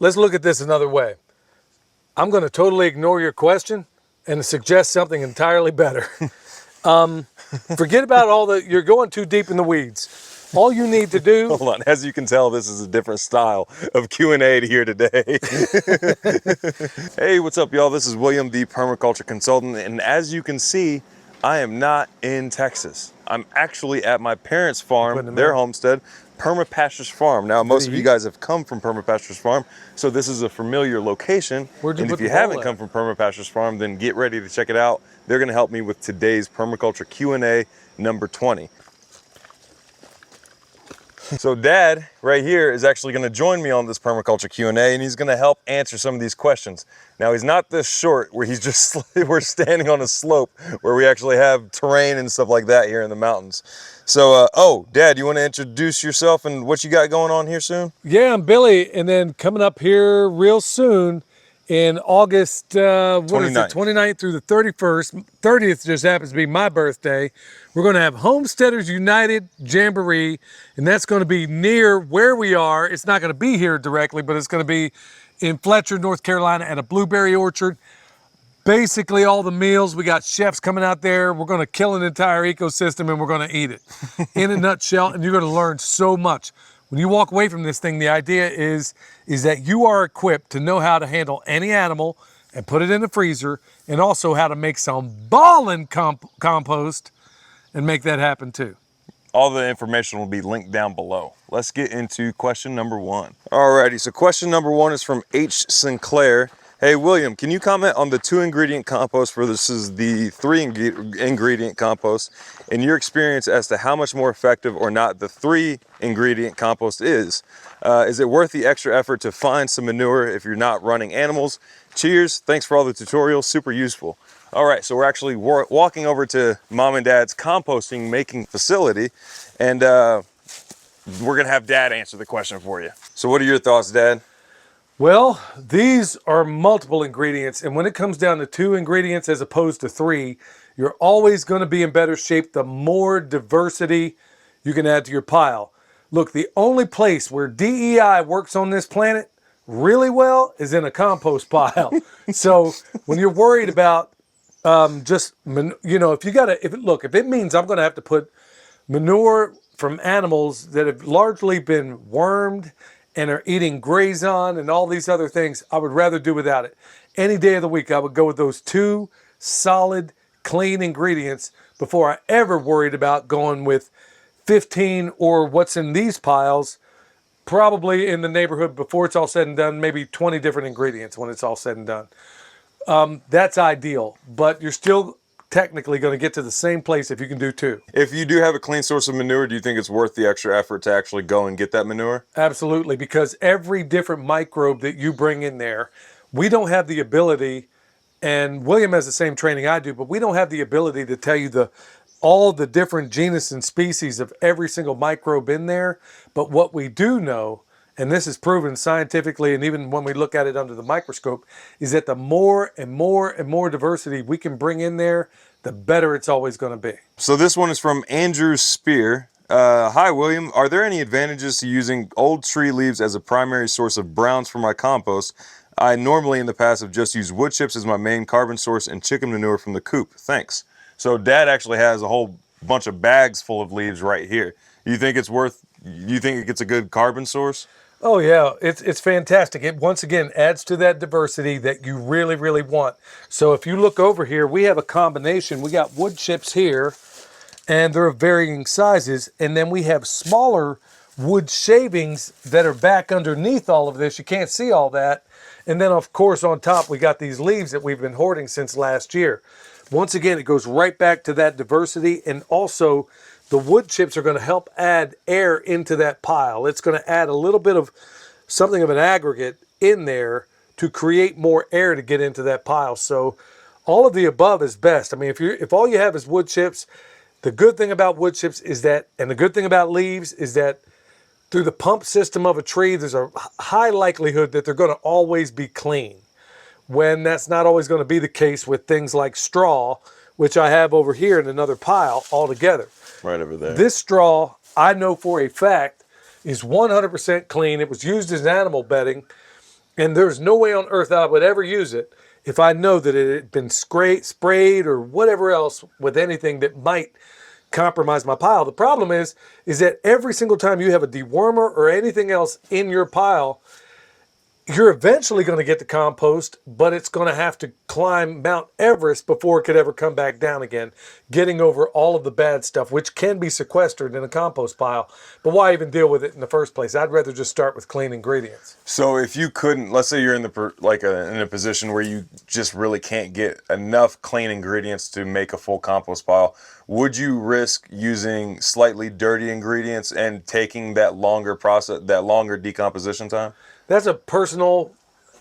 let's look at this another way. I'm going to totally ignore your question and suggest something entirely better. Forget about you're going too deep in the weeds. All you need to do... Hold on, as you can tell, this is a different style of Q&A here today. Hey, what's up, y'all? This is William, the Permaculture Consultant, and as you can see, I am not in Texas. I'm actually at my parents' farm, their homestead, Perma Pastures Farm. Now, most of you guys have come from Perma Pastures Farm, so this is a familiar location. And if you haven't come from Perma Pastures Farm, then get ready to check it out. They're going to help me with today's Permaculture Q&A number 20. So Dad, right here, is actually going to join me on this permaculture Q&A, and he's going to help answer some of these questions. Now, he's not this short, where he's just, we're standing on a slope where we actually have terrain and stuff like that here in the mountains. So, oh, Dad, you want to introduce yourself and what you got going on here soon? Yeah, I'm Billy, and then coming up here real soon in August, 29th through the 31st. 30th just happens to be my birthday. We're going to have Homesteaders United Jamboree, and that's going to be near where we are. It's not going to be here directly, but it's going to be in Fletcher, North Carolina at a blueberry orchard. Basically all the meals, we got chefs coming out there. We're going to kill an entire ecosystem and we're going to eat it in a nutshell, and you're going to learn so much. When you walk away from this thing, the idea is that you are equipped to know how to handle any animal and put it in the freezer, and also how to make some ballin' compost and make that happen too. All the information will be linked down below. Let's get into question number 1. Alrighty, so question number 1 is from H. Sinclair. Hey William, can you comment on the 2-ingredient compost versus the 3-ingredient compost, in your experience as to how much more effective or not the 3-ingredient compost is? Is it worth the extra effort to find some manure if you're not running animals? Cheers, thanks for all the tutorials, super useful. All right, so we're actually walking over to Mom and Dad's composting making facility, and we're gonna have Dad answer the question for you. So what are your thoughts, Dad? Well, these are multiple ingredients, and when it comes down to 2 ingredients as opposed to 3, you're always going to be in better shape the more diversity you can add to your pile. Look, the only place where DEI works on this planet really well is in a compost pile. So when you're worried about if it means I'm going to have to put manure from animals that have largely been wormed and are eating grazon and all these other things, I would rather do without it. Any day of the week, I would go with those 2 solid, clean ingredients before I ever worried about going with 15 or what's in these piles, probably in the neighborhood, before it's all said and done, maybe 20 different ingredients when it's all said and done. That's ideal, but you're still technically going to get to the same place if you can do 2. If you do have a clean source of manure, do you think it's worth the extra effort to actually go and get that manure? Absolutely, because every different microbe that you bring in there, we don't have the ability, and William has the same training I do, but we don't have the ability to tell you all the different genus and species of every single microbe in there. But what we do know, and this is proven scientifically, and even when we look at it under the microscope, is that the more and more and more diversity we can bring in there, the better it's always going to be. So this one is from Andrew Spear. Hi William, are there any advantages to using old tree leaves as a primary source of browns for my compost? I normally in the past have just used wood chips as my main carbon source and chicken manure from the coop. Thanks. So Dad actually has a whole bunch of bags full of leaves right here. You think it's a good carbon source? Oh yeah, it's fantastic. It once again adds to that diversity that you really, really want. So if you look over here, we have a combination. We got wood chips here, and they're of varying sizes. And then we have smaller wood shavings that are back underneath all of this. You can't see all that. And then of course on top, we got these leaves that we've been hoarding since last year. Once again, it goes right back to that diversity, and also the wood chips are going to help add air into that pile. It's going to add a little bit of something of an aggregate in there to create more air to get into that pile. So all of the above is best. I mean, if all you have is wood chips, the good thing about wood chips is that, and the good thing about leaves is that through the pump system of a tree, there's a high likelihood that they're going to always be clean, when that's not always going to be the case with things like straw, which I have over here in another pile altogether. Right over there. This straw, I know for a fact, is 100% clean. It was used as animal bedding, And there's no way on earth I would ever use it if I know that it had been sprayed or whatever else with anything that might compromise my pile. The problem is that every single time you have a dewormer or anything else in your pile, you're eventually going to get the compost, but it's going to have to climb Mount Everest before it could ever come back down again, getting over all of the bad stuff, which can be sequestered in a compost pile. But why even deal with it in the first place? I'd rather just start with clean ingredients. So if you couldn't, let's say you're in in a position where you just really can't get enough clean ingredients to make a full compost pile, would you risk using slightly dirty ingredients and taking that longer process, that longer decomposition time? That's a personal,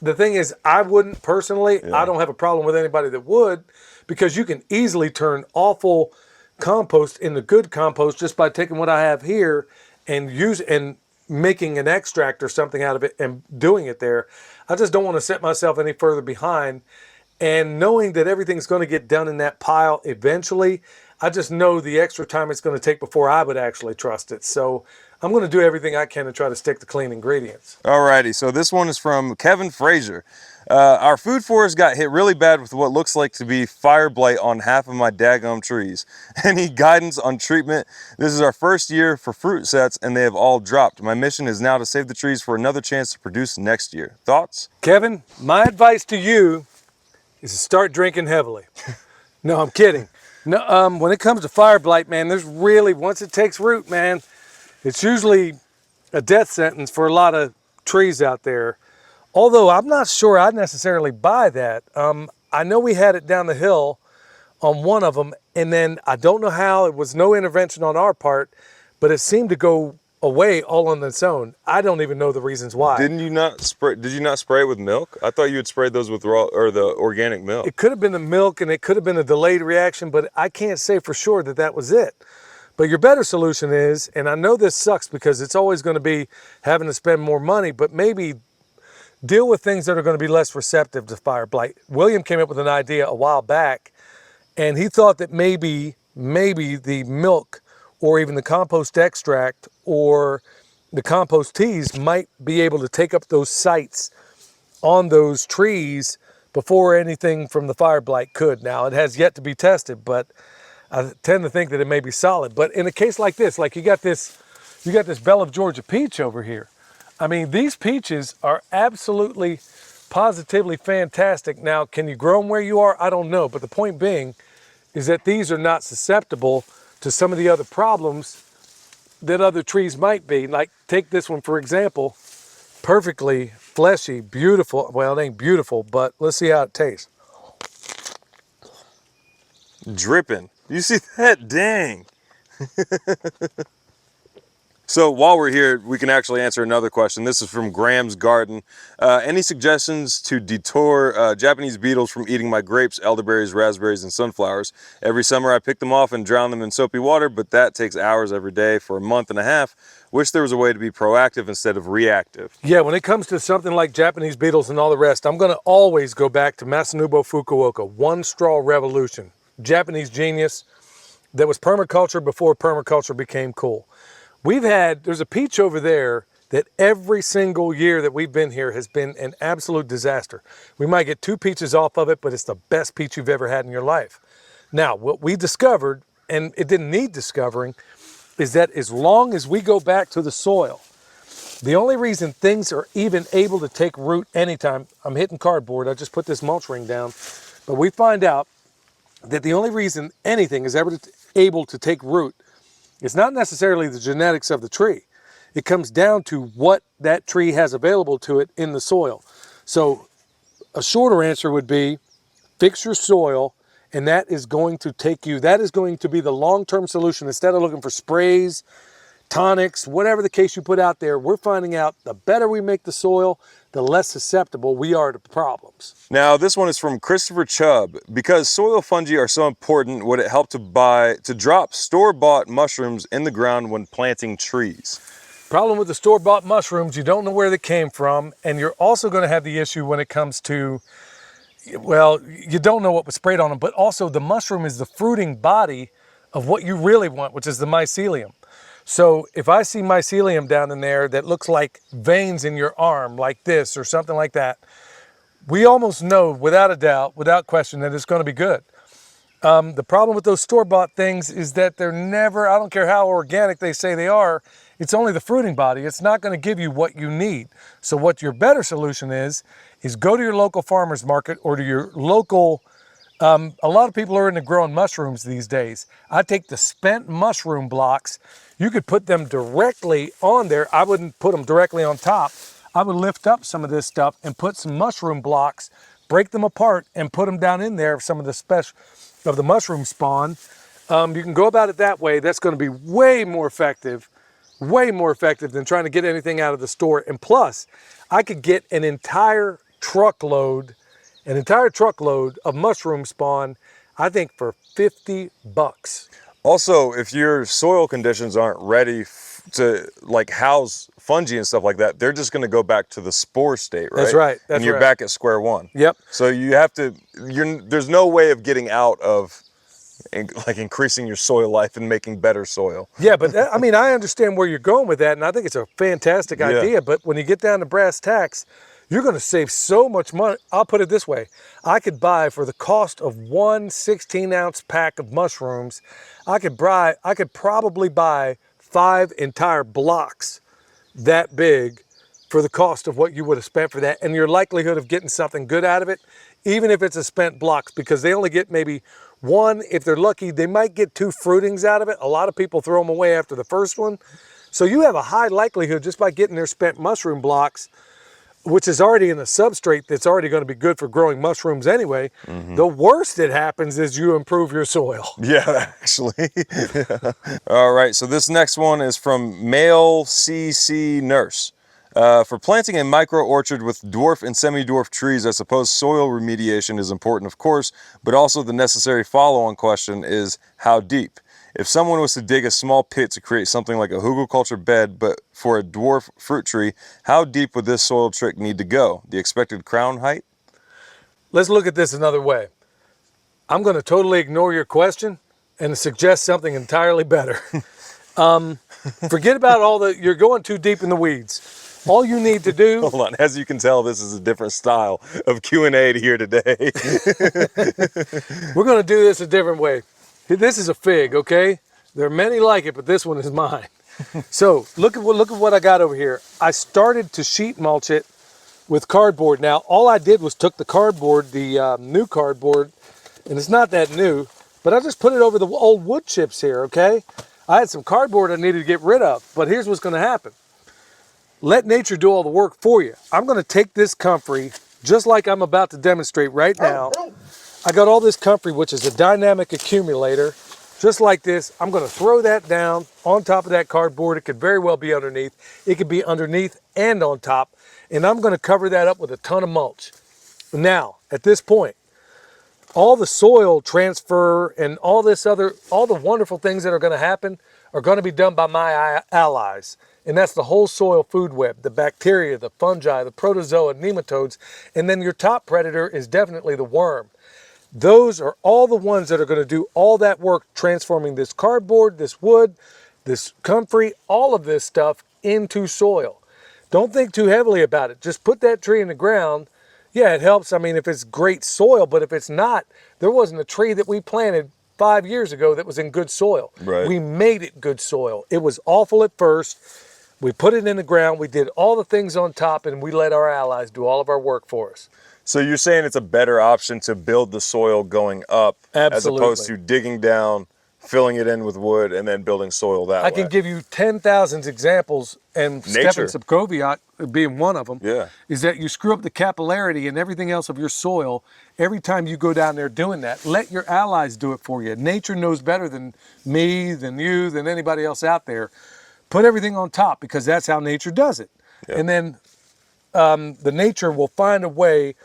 the thing is, I wouldn't personally. Yeah. I don't have a problem with anybody that would, because you can easily turn awful compost into good compost just by taking what I have here and making an extract or something out of it and doing it there. I just don't want to set myself any further behind. And knowing that everything's going to get done in that pile eventually, I just know the extra time it's going to take before I would actually trust it. So I'm going to do everything I can to try to stick to clean ingredients. Alrighty, so this one is from Kevin Frazier. Our food forest got hit really bad with what looks like to be fire blight on half of my daggum trees. Any guidance on treatment? This is our first year for fruit sets and they have all dropped. My mission is now to save the trees for another chance to produce next year. Thoughts? Kevin, my advice to you is to start drinking heavily. No, I'm kidding. No, when it comes to fire blight, man, there's really, once it takes root, man, it's usually a death sentence for a lot of trees out there. Although I'm not sure I'd necessarily buy that. I know we had it down the hill on one of them, and then I don't know how, it was no intervention on our part, but it seemed to go away all on its own. I don't even know the reasons why. Did you not spray it with milk? I thought you had sprayed those with raw or the organic milk. It could have been the milk and it could have been a delayed reaction, but I can't say for sure that that was it. But your better solution is, and I know this sucks because it's always going to be having to spend more money, but maybe deal with things that are going to be less receptive to fire blight. William came up with an idea a while back, and he thought that maybe the milk or even the compost extract or the compost teas might be able to take up those sites on those trees before anything from the fire blight could. Now, it has yet to be tested, but I tend to think that it may be solid. But in a case like this, like you got this Bell of Georgia peach over here. I mean, these peaches are absolutely, positively fantastic. Now, can you grow them where you are? I don't know. But the point being is that these are not susceptible to some of the other problems that other trees might be. Like, take this one, for example, perfectly fleshy, beautiful. Well, it ain't beautiful, but let's see how it tastes. Dripping. You see that? Dang. So while we're here, we can actually answer another question. This is from Graham's Garden. Any suggestions to deter Japanese beetles from eating my grapes, elderberries, raspberries, and sunflowers? Every summer I pick them off and drown them in soapy water, but that takes hours every day for a month and a half. Wish there was a way to be proactive instead of reactive. Yeah, when it comes to something like Japanese beetles and all the rest, I'm going to always go back to Masanobu Fukuoka, One Straw Revolution. Japanese genius that was permaculture before permaculture became cool. There's a peach over there that every single year that we've been here has been an absolute disaster. We might get 2 peaches off of it, but it's the best peach you've ever had in your life. Now, what we discovered, and it didn't need discovering, is that as long as we go back to the soil, the only reason things are even able to take root anytime, I'm hitting cardboard, I just put this mulch ring down, but we find out that the only reason anything is ever able to take root is not necessarily the genetics of the tree. It comes down to what that tree has available to it in the soil. So a shorter answer would be fix your soil, and that is going to be the long-term solution. Instead of looking for sprays, tonics, whatever the case you put out there, we're finding out the better we make the soil, the less susceptible we are to problems. Now, this one is from Christopher Chubb. Because soil fungi are so important, would it help to drop store-bought mushrooms in the ground when planting trees? Problem with the store-bought mushrooms, you don't know where they came from, and you're also going to have the issue when it comes to, well, you don't know what was sprayed on them, but also the mushroom is the fruiting body of what you really want, which is the mycelium. So if I see mycelium down in there that looks like veins in your arm, like this or something like that, we almost know without a doubt, without question, that it's going to be good. The problem with those store-bought things is that they're never, I don't care how organic they say they are, it's only the fruiting body. It's not going to give you what you need. So what your better solution is go to your local farmer's market or to your local, a lot of people are into growing mushrooms these days. I take the spent mushroom blocks. You could put them directly on there. I wouldn't put them directly on top. I would lift up some of this stuff and put some mushroom blocks, break them apart and put them down in there, some of the special of the mushroom spawn. You can go about it that way. That's going to be way more effective than trying to get anything out of the store. And plus, I could get an entire truckload of mushroom spawn, I think for $50. Also, if your soil conditions aren't ready to like house fungi and stuff like that, they're just going to go back to the spore state, right? That's right. And you're back at square one. Yep. So you have to, there's no way of getting out of like increasing your soil life and making better soil. Yeah, but I mean, I understand where you're going with that, and I think it's a fantastic idea. But when you get down to brass tacks, you're going to save so much money. I'll put it this way. I could buy, for the cost of one 16-ounce pack of mushrooms, I could probably buy 5 entire blocks that big for the cost of what you would have spent for that, and your likelihood of getting something good out of it, even if it's a spent blocks, because they only get maybe one. If they're lucky, they might get 2 fruitings out of it. A lot of people throw them away after the first one. So you have a high likelihood just by getting their spent mushroom blocks, which is already in a substrate that's already going to be good for growing mushrooms anyway. The worst that happens is you improve your soil. Yeah, actually. All right, so this next one is from Male CC Nurse. For planting a micro orchard with dwarf and semi-dwarf trees, I suppose soil remediation is important, of course, but also the necessary follow-on question is how deep? If someone was to dig a small pit to create something like a hugelkultur bed, but for a dwarf fruit tree, how deep would this soil trick need to go? The expected crown height? Let's look at this another way. I'm going to totally ignore your question and suggest something entirely better. Forget about you're going too deep in the weeds. All you need to do... Hold on, as you can tell, this is a different style of Q&A here today. We're going to do this a different way. This is a fig, okay? There are many like it, but this one is mine. So look at what I got over here. I started to sheet mulch it with cardboard. Now, all I did was took the cardboard, the new cardboard, and it's not that new, but I just put it over the old wood chips here, okay? I had some cardboard I needed to get rid of, but here's what's going to happen. Let nature do all the work for you. I'm going to take this comfrey, just like I'm about to demonstrate right now. I got all this comfrey, which is a dynamic accumulator, just like this. I'm going to throw that down on top of that cardboard. It could very well be underneath. It could be underneath and on top. And I'm going to cover that up with a ton of mulch. Now, at this point, all the soil transfer and all the wonderful things that are going to happen are going to be done by my allies. And that's the whole soil food web, the bacteria, the fungi, the protozoa, nematodes, and then your top predator is definitely the worm. Those are all the ones that are going to do all that work, transforming this cardboard, this wood, this comfrey, all of this stuff into soil. Don't think too heavily about it. Just put that tree in the ground. Yeah, it helps, I mean, if it's great soil, but if it's not, there wasn't a tree that we planted 5 years ago that was in good soil. Right. We made it good soil. It was awful at first. We put it in the ground. We did all the things on top, and we let our allies do all of our work for us. So you're saying it's a better option to build the soil going up as opposed to digging down, filling it in with wood, and then building soil that way. I can give you 10,000 examples, and Stefan Subkowiak being one of them, is that you screw up the capillarity and everything else of your soil every time you go down there doing that. Let your allies do it for you. Nature knows better than me, than you, than anybody else out there. Put everything on top because that's how nature does it. Yeah. And then the nature will find a way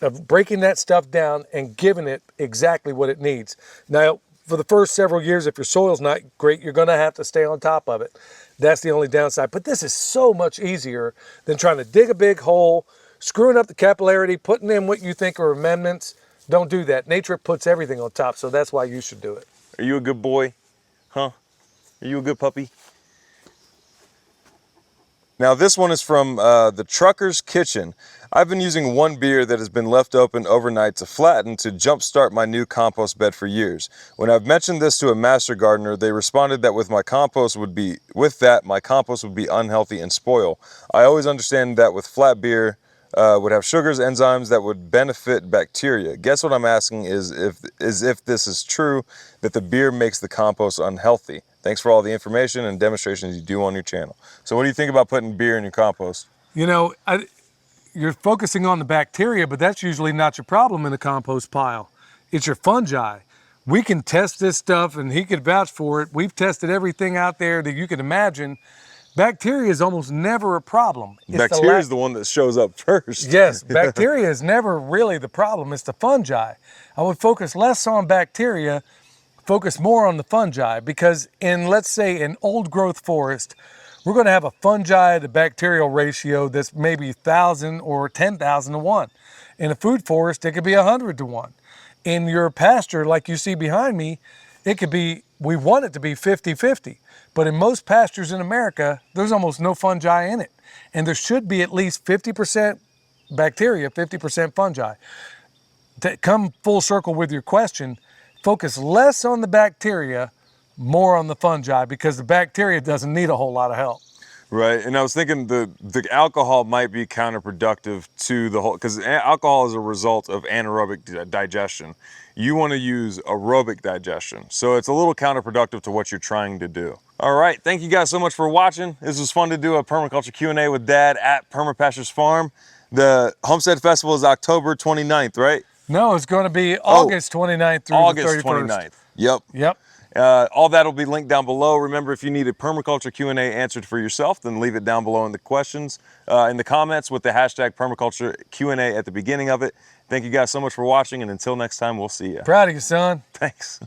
of breaking that stuff down and giving it exactly what it needs. Now, for the first several years, if your soil's not great, you're going to have to stay on top of it. That's the only downside. But this is so much easier than trying to dig a big hole, screwing up the capillarity, putting in what you think are amendments. Don't do that. Nature puts everything on top, so that's why you should do it. Are you a good boy? Huh? Are you a good puppy? Now this one is from the Trucker's Kitchen. I've been using one beer that has been left open overnight to flatten to jumpstart my new compost bed for years. When I've mentioned this to a master gardener, they responded that my compost would be unhealthy and spoil. I always understand that with flat beer would have sugars, enzymes that would benefit bacteria. Guess what I'm asking is if this is true, that the beer makes the compost unhealthy. Thanks for all the information and demonstrations you do on your channel. So what do you think about putting beer in your compost? You know, you're focusing on the bacteria, but that's usually not your problem in a compost pile. It's your fungi. We can test this stuff, and he could vouch for it. We've tested everything out there that you can imagine. Bacteria is almost never a problem. Bacteria is the one that shows up first. Yes, bacteria is never really the problem. It's the fungi. I would focus less on bacteria, focus more on the fungi, because in, let's say, an old growth forest, we're going to have a fungi to bacterial ratio that's maybe 1,000 or 10,000 to 1. In a food forest, it could be 100 to 1. In your pasture, like you see behind me, it could be, we want it to be 50-50. But in most pastures in America, there's almost no fungi in it. And there should be at least 50% bacteria, 50% fungi. To come full circle with your question, focus less on the bacteria, more on the fungi, because the bacteria doesn't need a whole lot of help. Right, and I was thinking the alcohol might be counterproductive to the whole, because alcohol is a result of anaerobic digestion. You want to use aerobic digestion, so it's a little counterproductive to what you're trying to do. All right, thank you guys so much for watching. This was fun to do a permaculture Q&A with Dad at Perma Pastures Farm. The Homestead Festival is October 29th, right? No, it's going to be August 29th through August the 31st. 29th. Yep. Yep. All that will be linked down below. Remember, if you need a permaculture Q&A answered for yourself, then leave it down below in the questions, in the comments with the hashtag permaculture Q&A at the beginning of it. Thank you guys so much for watching, and until next time, we'll see you. Proud of you, son. Thanks.